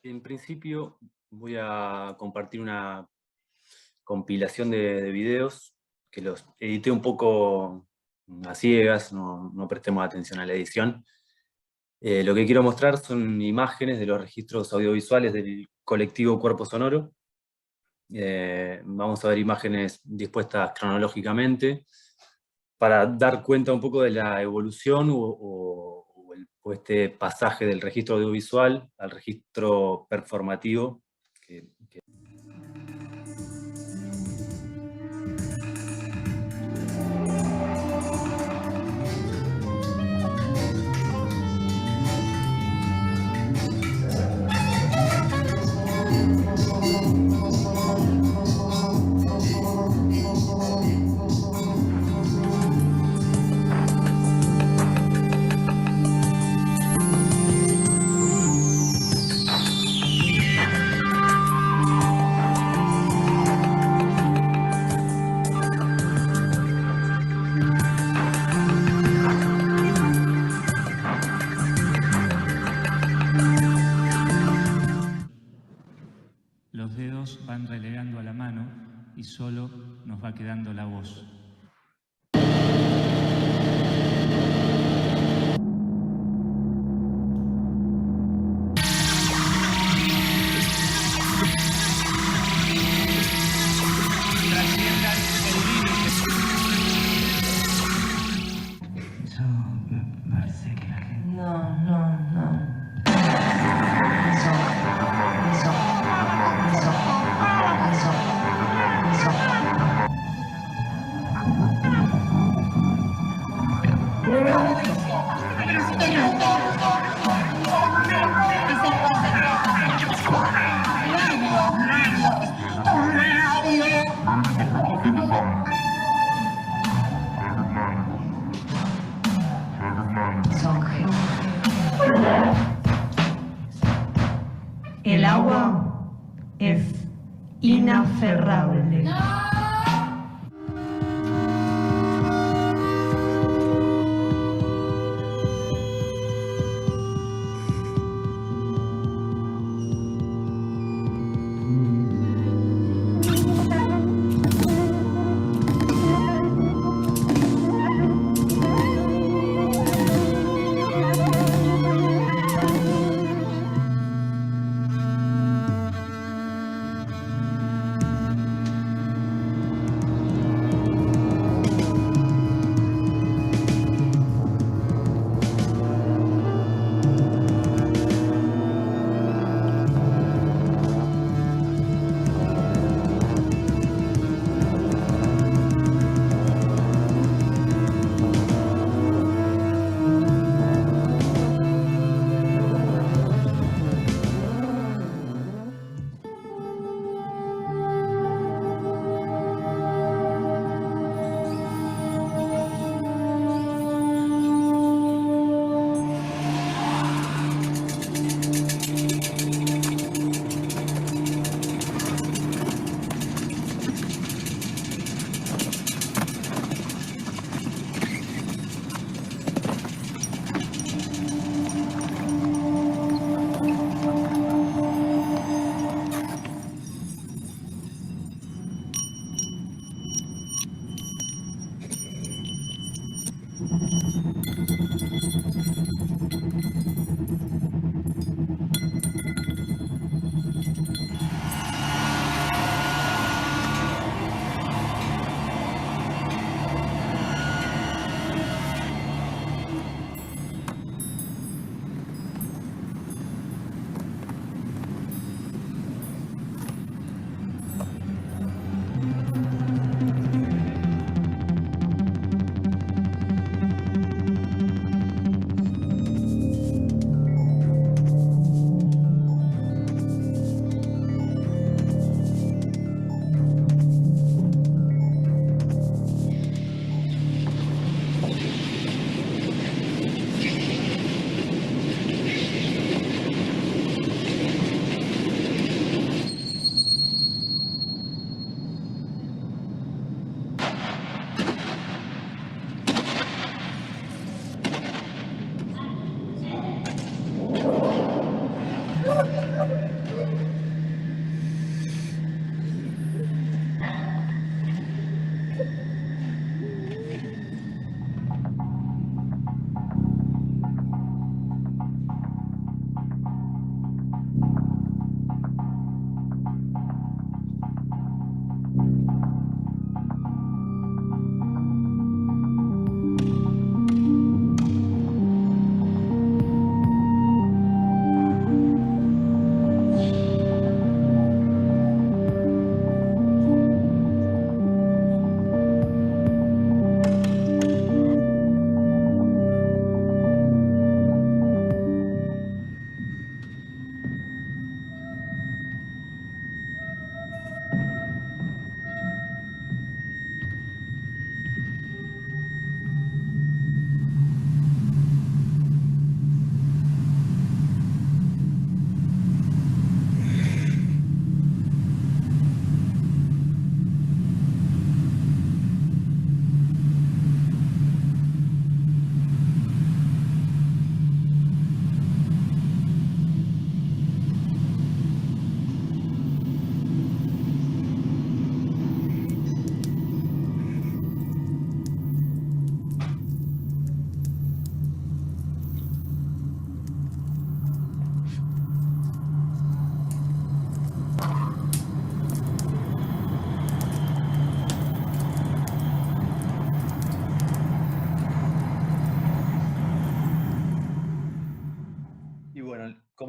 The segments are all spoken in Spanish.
En principio voy a compartir una compilación de videos que los edité un poco a ciegas, no prestemos atención a la edición. Lo que quiero mostrar son imágenes de los registros audiovisuales del colectivo Cuerpo Sonoro. Vamos a ver imágenes dispuestas cronológicamente para dar cuenta un poco de la evolución o este pasaje del registro audiovisual al registro performativo. Los dedos van relegando a la mano y solo nos va quedando la voz. Eso me parece que la gente... No. El agua es inaferrable.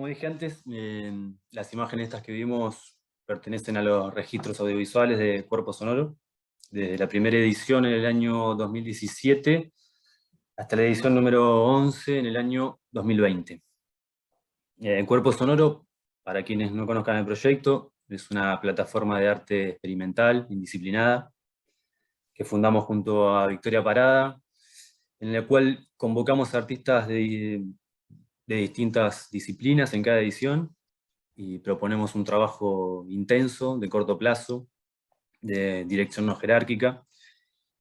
dije antes, las imágenes estas que vimos pertenecen a los registros audiovisuales de Cuerpo Sonoro, desde la primera edición en el año 2017 hasta la edición número 11 en el año 2020. Cuerpo Sonoro, para quienes no conozcan el proyecto, es una plataforma de arte experimental, indisciplinada, que fundamos junto a Victoria Parada, en la cual convocamos artistas de distintas disciplinas en cada edición, y proponemos un trabajo intenso, de corto plazo, de dirección no jerárquica,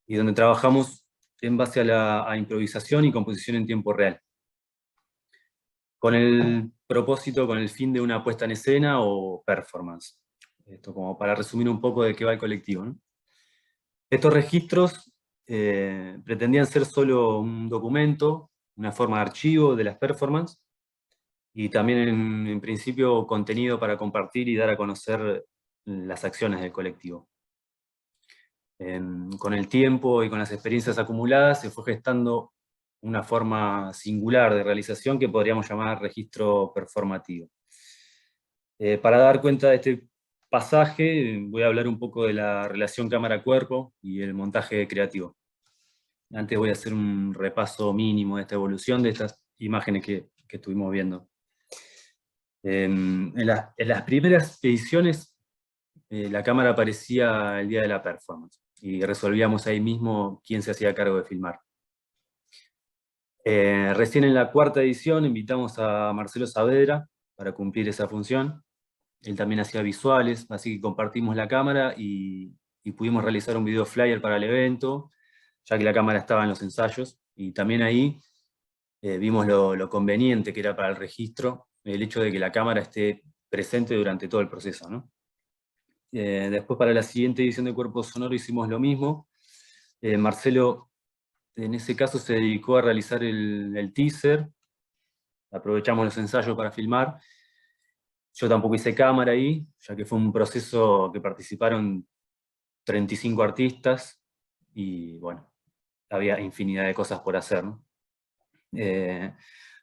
y donde trabajamos en base a la improvisación y composición en tiempo real, con el propósito, con el fin de una puesta en escena o performance. Esto como para resumir un poco de qué va el colectivo, ¿no? Estos registros pretendían ser solo un documento, una forma de archivo de las performances, y también en principio contenido para compartir y dar a conocer las acciones del colectivo. Con el tiempo y con las experiencias acumuladas se fue gestando una forma singular de realización que podríamos llamar registro performativo. Para dar cuenta de este pasaje, voy a hablar un poco de la relación cámara-cuerpo y el montaje creativo. Antes voy a hacer un repaso mínimo de esta evolución de estas imágenes que estuvimos viendo. En las primeras ediciones, la cámara aparecía el día de la performance, y resolvíamos ahí mismo quién se hacía cargo de filmar. Recién en la cuarta edición invitamos a Marcelo Saavedra para cumplir esa función. Él también hacía visuales, así que compartimos la cámara y pudimos realizar un video flyer para el evento, ya que la cámara estaba en los ensayos, y también ahí vimos lo conveniente que era para el registro el hecho de que la cámara esté presente durante todo el proceso, ¿no? Después para la siguiente edición de Cuerpo Sonoro hicimos lo mismo. Marcelo en ese caso se dedicó a realizar el teaser, aprovechamos los ensayos para filmar. Yo tampoco hice cámara ahí, ya que fue un proceso que participaron 35 artistas, y bueno, había infinidad de cosas por hacer, ¿no?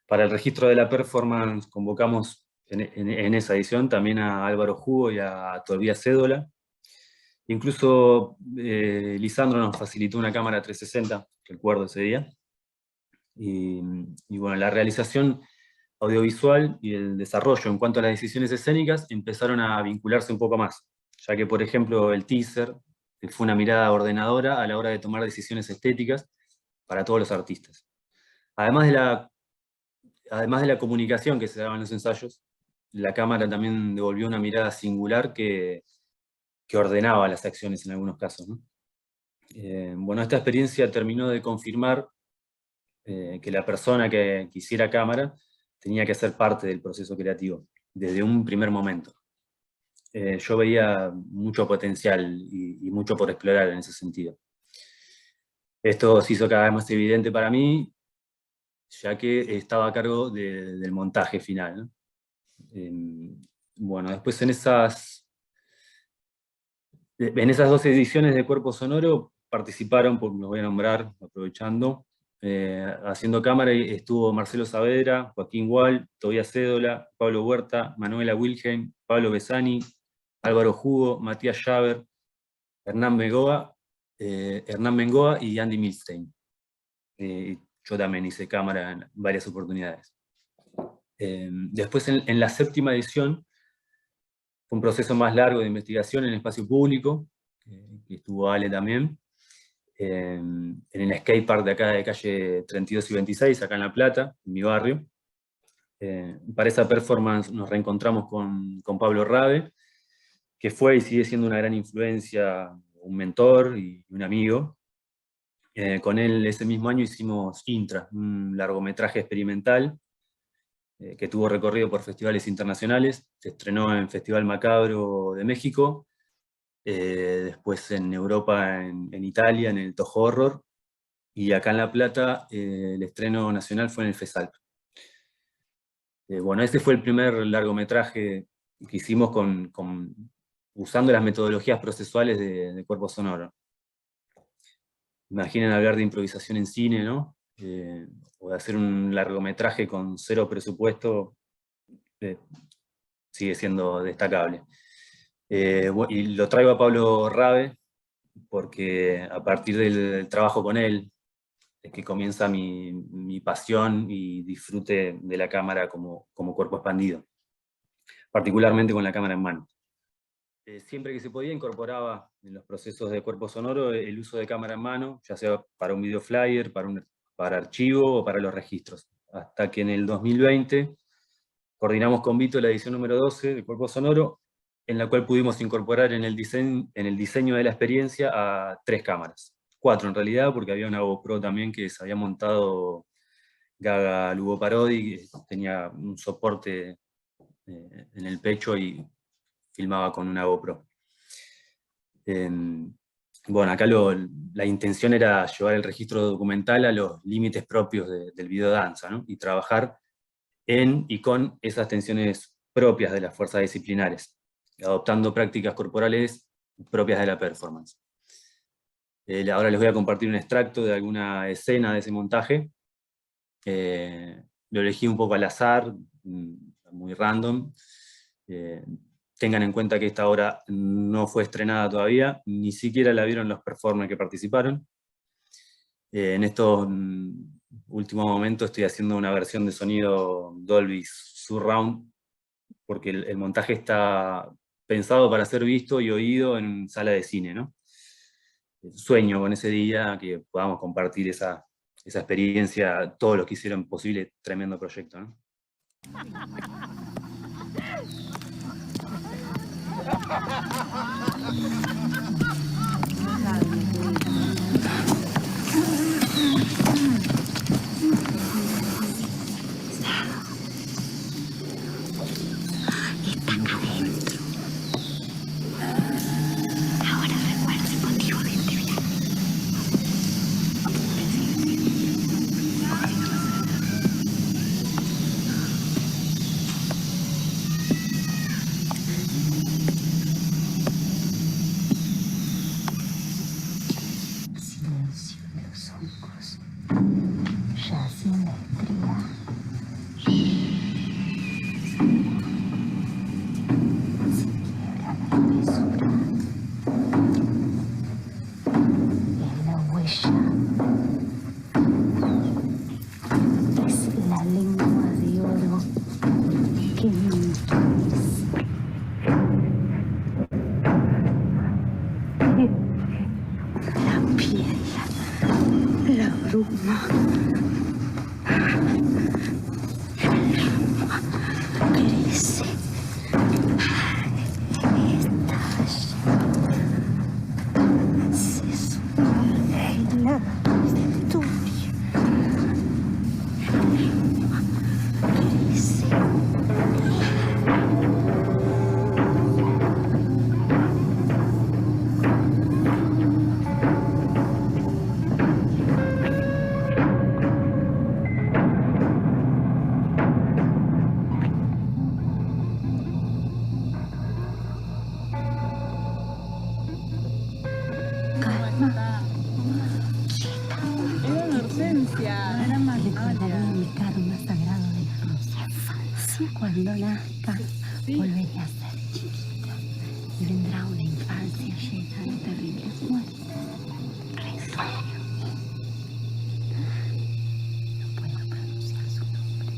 Para el registro de la performance convocamos en esa edición también a Álvaro Jugo y a Tobias Cédola. Incluso Lisandro nos facilitó una cámara 360, recuerdo ese día. Y bueno, la realización audiovisual y el desarrollo en cuanto a las decisiones escénicas empezaron a vincularse un poco más, ya que, por ejemplo, el teaser fue una mirada ordenadora a la hora de tomar decisiones estéticas para todos los artistas. Además de la comunicación que se daba en los ensayos, la cámara también devolvió una mirada singular que ordenaba las acciones en algunos casos, ¿no? Bueno, esta experiencia terminó de confirmar que la persona que hiciera cámara tenía que ser parte del proceso creativo, desde un primer momento. Yo veía mucho potencial y mucho por explorar en ese sentido. Esto se hizo cada vez más evidente para mí, ya que estaba a cargo del montaje final, ¿no? Bueno, después en esas 2 ediciones de Cuerpo Sonoro participaron, los voy a nombrar aprovechando, haciendo cámara estuvo Marcelo Saavedra, Joaquín Gual, Tobias Cédola, Pablo Huerta, Manuela Wilhelm, Pablo Besani, Álvaro Jugo, Matías Schaber, Hernán Mengoa y Andy Milstein. Yo también hice cámara en varias oportunidades. Después en la 7ª edición fue un proceso más largo de investigación en el espacio público, que estuvo Ale también, en el skatepark de acá de calle 32 y 26, acá en La Plata, en mi barrio. Para esa performance nos reencontramos con Pablo Rabe, que fue y sigue siendo una gran influencia, un mentor y un amigo. Con él ese mismo año hicimos Intra, un largometraje experimental que tuvo recorrido por festivales internacionales. Se estrenó en Festival Macabro de México, después en Europa, en Italia, en el Toho Horror, y acá en La Plata el estreno nacional fue en el FESALP. Bueno, ese fue el primer largometraje que hicimos usando las metodologías procesuales de Cuerpo Sonoro. Imaginen hablar de improvisación en cine, ¿no? O de hacer un largometraje con 0 presupuesto, sigue siendo destacable. Y lo traigo a Pablo Rabe porque a partir del trabajo con él es que comienza mi pasión y disfrute de la cámara como cuerpo expandido, particularmente con la cámara en mano. Siempre que se podía incorporaba en los procesos de cuerpo sonoro el uso de cámara en mano, ya sea para un video flyer, para archivo o para los registros. Hasta que en el 2020 coordinamos con Vito la edición número 12 de Cuerpo Sonoro, en la cual pudimos incorporar en el diseño de la experiencia a 3 cámaras. 4 en realidad, porque había una GoPro también que se había montado Gaga Lugo Parodi, que tenía un soporte en el pecho y filmaba con una GoPro. Bueno, acá la intención era llevar el registro documental a los límites propios del videodanza, ¿no? Y trabajar en y con esas tensiones propias de las fuerzas disciplinares, adoptando prácticas corporales propias de la performance. Ahora les voy a compartir un extracto de alguna escena de ese montaje. Lo elegí un poco al azar, muy random. Tengan en cuenta que esta obra no fue estrenada todavía, ni siquiera la vieron los performers que participaron. En estos últimos momentos estoy haciendo una versión de sonido Dolby Surround, porque el montaje está pensado para ser visto y oído en sala de cine, ¿no? Sueño con ese día que podamos compartir esa experiencia, todos los que hicieron posible tremendo proyecto, ¿no? Cuando nazca, volveré a ser chiquita y vendrá una infancia llena de terribles muertes. Resuello. No puedo pronunciar su nombre.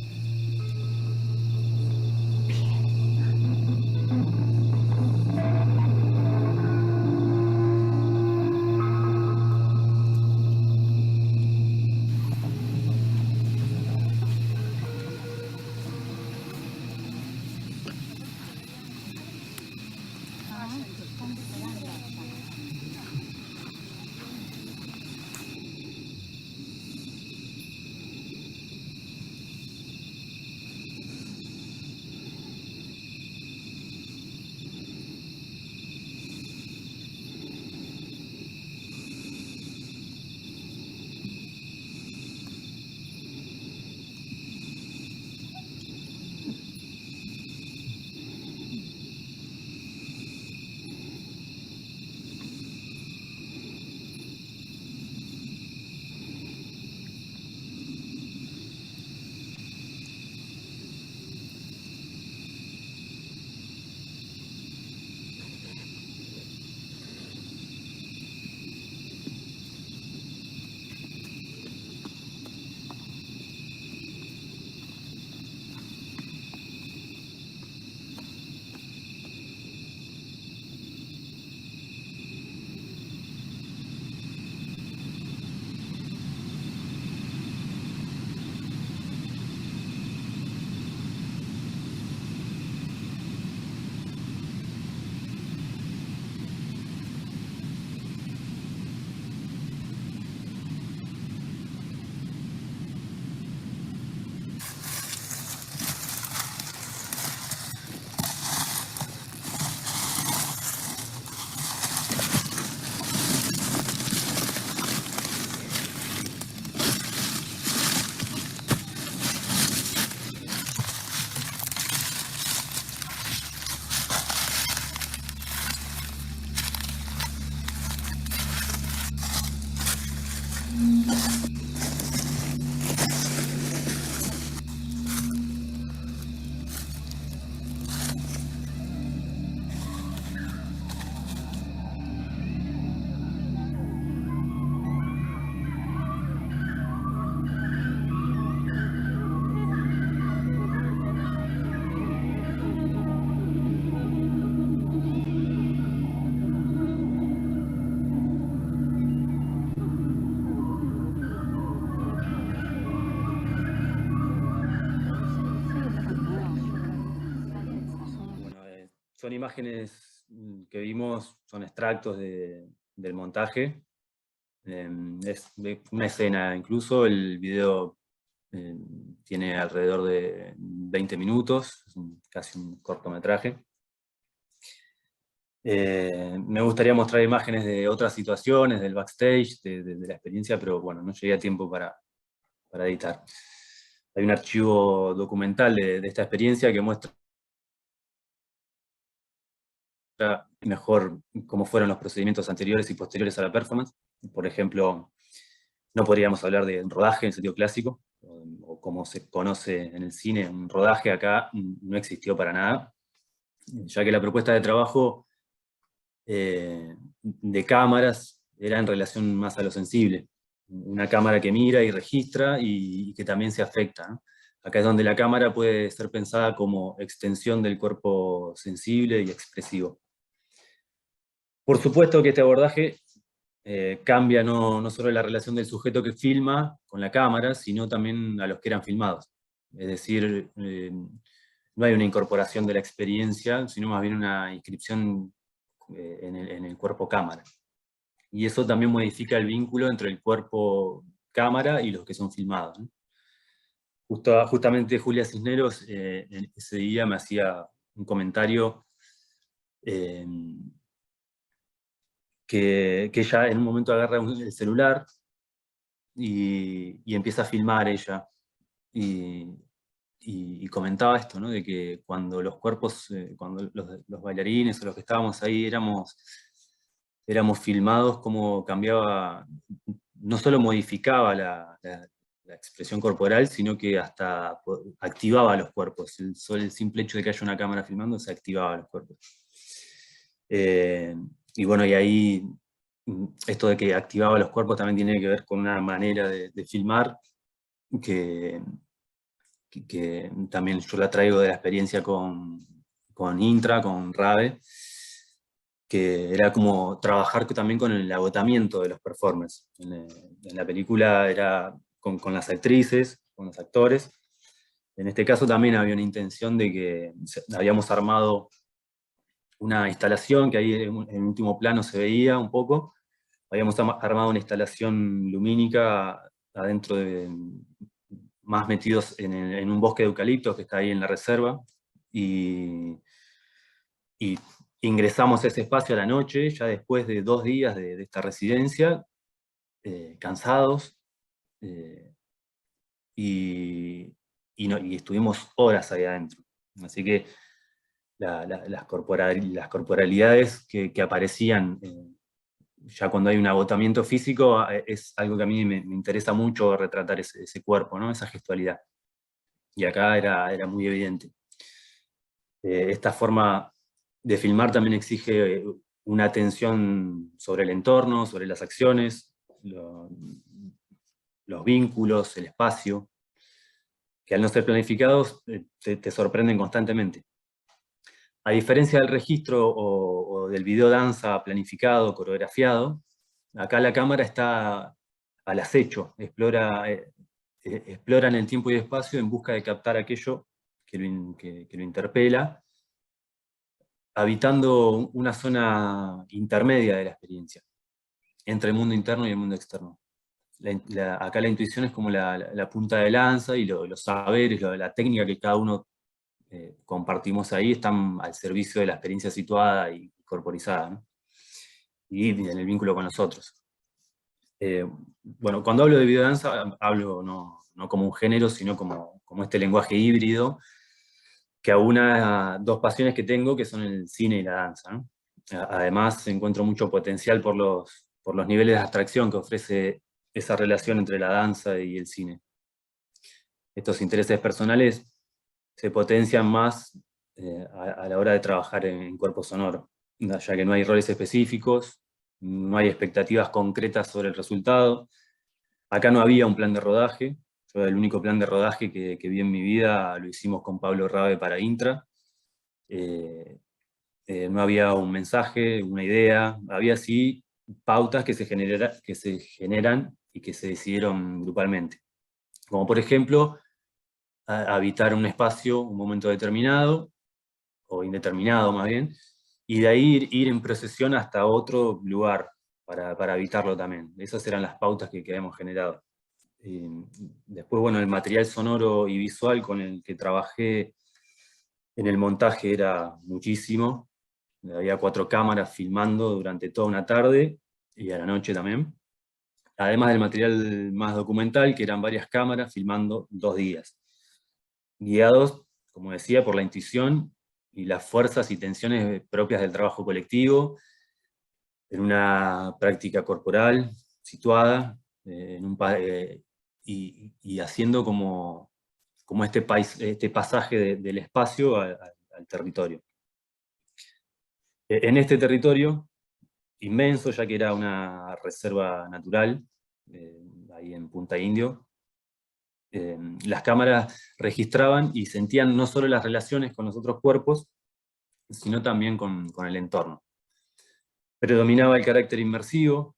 son imágenes que vimos, son extractos del montaje. Es una escena, incluso el video tiene alrededor de 20 minutos, es casi un cortometraje. Me gustaría mostrar imágenes de otras situaciones, del backstage, de la experiencia, pero bueno, no llegué a tiempo para editar. Hay un archivo documental de esta experiencia que muestra mejor cómo fueron los procedimientos anteriores y posteriores a la performance. Por ejemplo, no podríamos hablar de rodaje en sentido clásico, o como se conoce en el cine, un rodaje acá no existió para nada, ya que la propuesta de trabajo de cámaras era en relación más a lo sensible. Una cámara que mira y registra y que también se afecta, ¿no? Acá es donde la cámara puede ser pensada como extensión del cuerpo sensible y expresivo. Por supuesto que este abordaje cambia no solo la relación del sujeto que filma con la cámara, sino también a los que eran filmados. Es decir, no hay una incorporación de la experiencia, sino más bien una inscripción en el cuerpo cámara. Y eso también modifica el vínculo entre el cuerpo cámara y los que son filmados, ¿no? Justamente Julia Cisneros ese día me hacía un comentario que ella en un momento agarra el celular y empieza a filmar ella. Y comentaba esto, ¿no? De que cuando los cuerpos, cuando los bailarines o los que estábamos ahí éramos filmados, cómo cambiaba, no solo modificaba la expresión corporal, sino que hasta activaba los cuerpos. Solo el simple hecho de que haya una cámara filmando, se activaba los cuerpos. Y bueno, y ahí esto de que activaba los cuerpos también tiene que ver con una manera de filmar que también yo la traigo de la experiencia con Intra, con Rabe, que era como trabajar también con el agotamiento de los performers. En la película era con las actrices, con los actores. En este caso también había una intención de que habíamos armado una instalación, que ahí en el último plano se veía un poco. Habíamos armado una instalación lumínica adentro más metidos en un bosque de eucaliptos que está ahí en la reserva, y ingresamos a ese espacio a la noche, ya después de 2 días de esta residencia, cansados, y estuvimos horas ahí adentro. Así que las corporalidades que aparecían ya cuando hay un agotamiento físico, es algo que a mí me interesa mucho retratar ese cuerpo, ¿no? Esa gestualidad. Y acá era muy evidente. Esta forma de filmar también exige una atención sobre el entorno, sobre las acciones, los vínculos, el espacio, que al no ser planificados te sorprenden constantemente. A diferencia del registro o del video danza planificado, coreografiado, acá la cámara está al acecho, explora en el tiempo y espacio en busca de captar aquello que lo interpela, habitando una zona intermedia de la experiencia, entre el mundo interno y el mundo externo. Acá la intuición es como la punta de lanza, y los saberes, la técnica que cada uno compartimos ahí, están al servicio de la experiencia situada y corporizada, ¿no? Y en el vínculo con los otros. Bueno, cuando hablo de videodanza, hablo no como un género, sino como este lenguaje híbrido, que aúna 2 pasiones que tengo, que son el cine y la danza, ¿no? Además, encuentro mucho potencial por los niveles de abstracción que ofrece esa relación entre la danza y el cine. Estos intereses personales se potencian más a la hora de trabajar en cuerpo sonoro, ya que no hay roles específicos, no hay expectativas concretas sobre el resultado. Acá no había un plan de rodaje. Yo el único plan de rodaje que vi en mi vida lo hicimos con Pablo Rabe para Intra. No había un mensaje, una idea, había sí pautas que se generan y que se decidieron grupalmente. Como por ejemplo, habitar un espacio, un momento determinado, o indeterminado más bien, y de ahí ir en procesión hasta otro lugar para evitarlo también. Esas eran las pautas que habíamos generado. Después, bueno, el material sonoro y visual con el que trabajé en el montaje era muchísimo. Había 4 cámaras filmando durante toda una tarde y a la noche también. Además del material más documental, que eran varias cámaras filmando 2 días. Guiados, como decía, por la intuición y las fuerzas y tensiones propias del trabajo colectivo, en una práctica corporal situada, y haciendo como este pasaje del espacio al territorio. En este territorio, inmenso, ya que era una reserva natural, ahí en Punta Indio, las cámaras registraban y sentían no solo las relaciones con los otros cuerpos, sino también con el entorno. Predominaba el carácter inmersivo,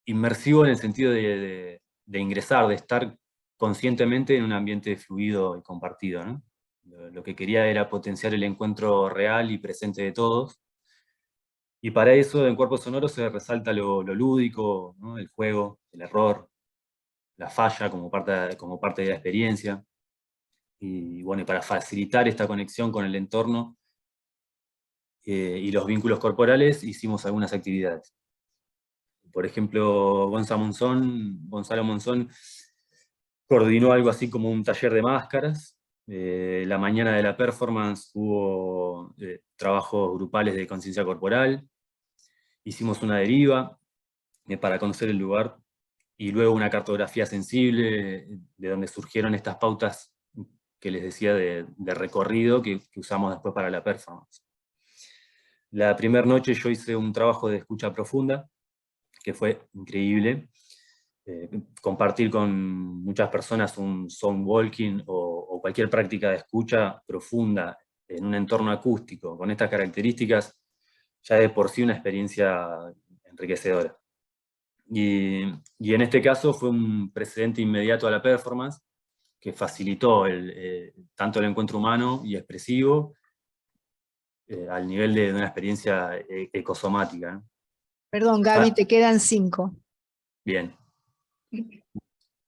inmersivo en el sentido de ingresar, de estar conscientemente en un ambiente fluido y compartido, ¿no? Lo que quería era potenciar el encuentro real y presente de todos, y para eso en Cuerpos Sonoros se resalta lo lúdico, ¿no? El juego, el error, la falla como parte de la experiencia, y bueno, para facilitar esta conexión con el entorno y los vínculos corporales hicimos algunas actividades. Por ejemplo, Gonzalo Monzón coordinó algo así como un taller de máscaras. La mañana de la performance hubo trabajos grupales de conciencia corporal. Hicimos una deriva para conocer el lugar y luego una cartografía sensible de donde surgieron estas pautas que les decía de recorrido que usamos después para la performance. La primera noche yo hice un trabajo de escucha profunda, que fue increíble. Compartir con muchas personas un sound walking o cualquier práctica de escucha profunda en un entorno acústico con estas características, ya de por sí una experiencia enriquecedora. Y en este caso fue un precedente inmediato a la performance que facilitó tanto el encuentro humano y expresivo al nivel de una experiencia ecosomática, ¿no? Perdón, Gaby, te quedan 5. Bien.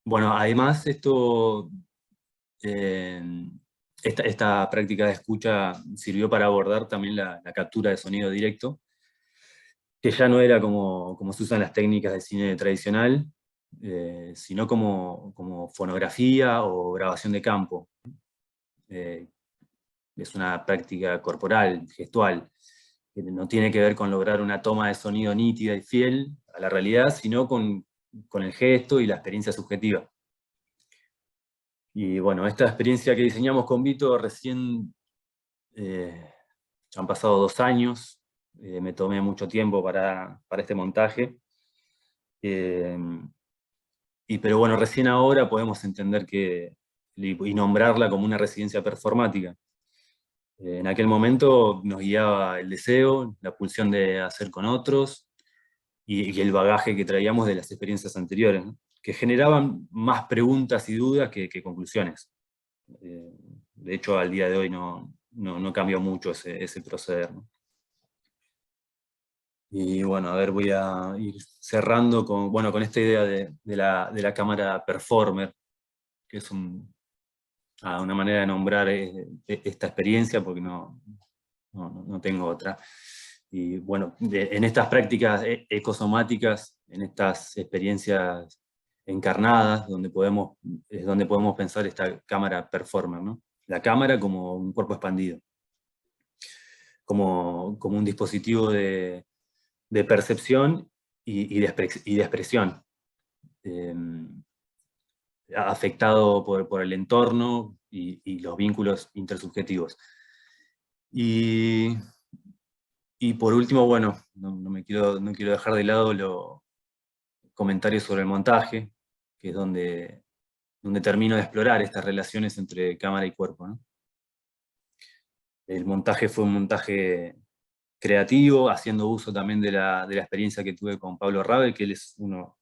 Bueno, además esta práctica de escucha sirvió para abordar también la captura de sonido directo, que ya no era como se usan las técnicas de cine tradicional, sino como fonografía o grabación de campo. Es una práctica corporal, gestual, que no tiene que ver con lograr una toma de sonido nítida y fiel a la realidad, sino con el gesto y la experiencia subjetiva. Y bueno, esta experiencia que diseñamos con Vito recién, han pasado 2 años, me tomé mucho tiempo para este montaje, pero bueno, recién ahora podemos entender y nombrarla como una residencia performática. En aquel momento nos guiaba el deseo, la pulsión de hacer con otros, y el bagaje que traíamos de las experiencias anteriores, ¿no? Que generaban más preguntas y dudas que conclusiones. De hecho, al día de hoy no cambió mucho ese proceder, ¿no? Y bueno, a ver, voy a ir cerrando con esta idea de la cámara performer, que es una manera de nombrar esta experiencia, porque no tengo otra. Y bueno, en estas prácticas ecosomáticas, en estas experiencias encarnadas, es donde podemos pensar esta cámara performer, ¿no? La cámara como un cuerpo expandido, como un dispositivo de percepción y de expresión, afectado por el entorno y los vínculos intersubjetivos. Y por último, bueno, no quiero dejar de lado los comentarios sobre el montaje, que es donde termino de explorar estas relaciones entre cámara y cuerpo, ¿no? El montaje fue un montaje creativo, haciendo uso también de la experiencia que tuve con Pablo Rabe, que él es uno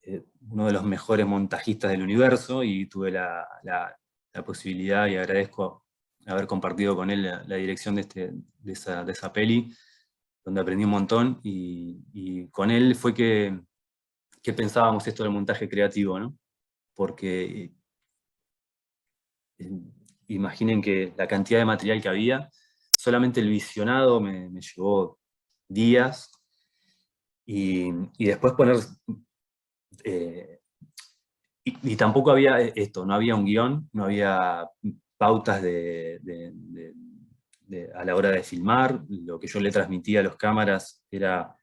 de los mejores montajistas del universo, y tuve la posibilidad, y agradezco haber compartido con él la dirección de esa peli, donde aprendí un montón, y con él fue que pensábamos esto del montaje creativo, ¿no? Porque imaginen que la cantidad de material que había, solamente el visionado me llevó días, y después poner... y tampoco había esto, no había un guión, no había pautas a la hora de filmar. Lo que yo le transmitía a los cámaras era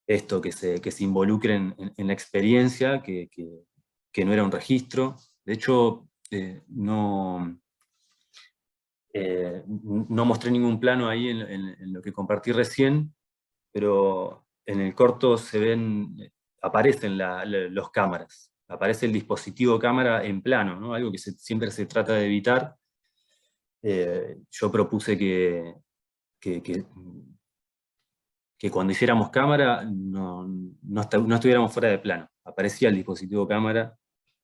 esto, que se involucren en la experiencia, que no era un registro. De hecho, no mostré ningún plano ahí en lo que compartí recién, pero en el corto aparecen los cámaras, aparece el dispositivo cámara en plano, ¿no? Algo que siempre se trata de evitar. Yo propuse que cuando hiciéramos cámara no estuviéramos fuera de plano. Aparecía el dispositivo cámara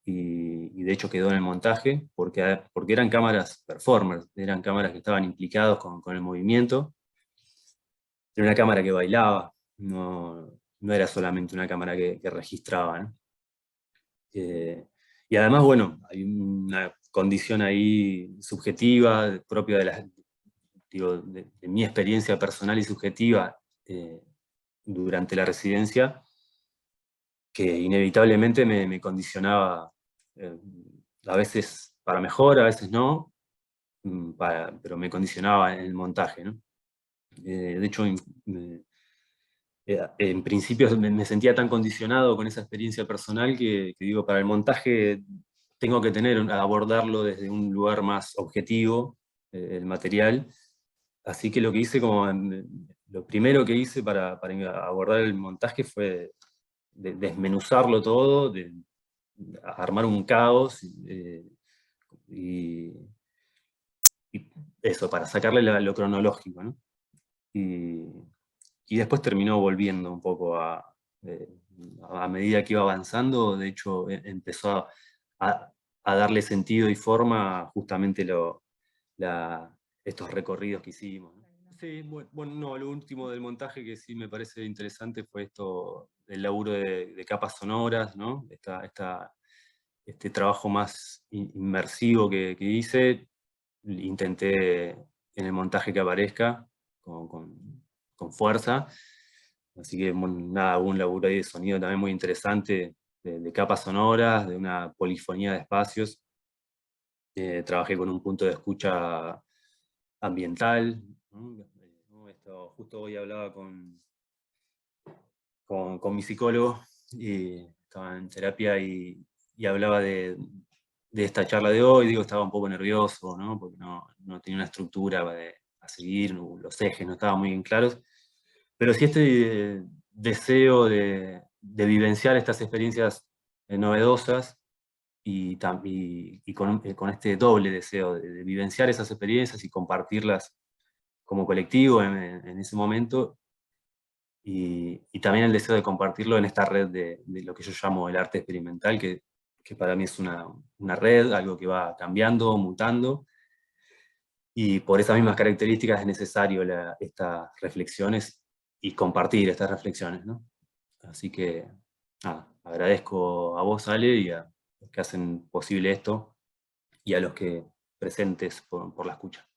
y de hecho quedó en el montaje, porque eran cámaras performers, eran cámaras que estaban implicados con el movimiento. Era una cámara que bailaba, no era solamente una cámara que registraba, ¿no? Y además, bueno, hay una condición ahí subjetiva, propia de mi experiencia personal y subjetiva durante la residencia, que inevitablemente me condicionaba, a veces para mejor, a veces no, pero me condicionaba en el montaje, ¿no? De hecho, en principio me sentía tan condicionado con esa experiencia personal que digo, para el montaje tengo que abordarlo desde un lugar más objetivo, el material. Así que lo que hice, lo primero que hice para abordar el montaje fue desmenuzarlo todo, de armar un caos, y eso, para sacarle lo cronológico, ¿no? Y después terminó volviendo un poco a medida que iba avanzando. De hecho, empezó a darle sentido y forma justamente estos recorridos que hicimos, ¿no? Sí, bueno, no, lo último del montaje que sí me parece interesante fue esto, el laburo de capas sonoras, ¿no? Este trabajo más inmersivo que hice. Intenté en el montaje que aparezca con fuerza. Así que nada, hubo un laburo ahí de sonido también muy interesante, de capas sonoras, de una polifonía de espacios. Trabajé con un punto de escucha ambiental, ¿no? Justo hoy hablaba con mi psicólogo, y estaba en terapia, y hablaba de esta charla de hoy. Digo, estaba un poco nervioso, ¿no? Porque no tenía una estructura a seguir, los ejes no estaban muy bien claros, pero sí este deseo de vivenciar estas experiencias novedosas, y con este doble deseo de vivenciar esas experiencias y compartirlas como colectivo en ese momento, y también el deseo de compartirlo en esta red de lo que yo llamo el arte experimental, que para mí es una red, algo que va cambiando, mutando, y por esas mismas características es necesario estas reflexiones y compartir estas reflexiones, ¿no? Así que, nada, agradezco a vos, Ale, y a los que hacen posible esto, y a los que presentes por la escucha.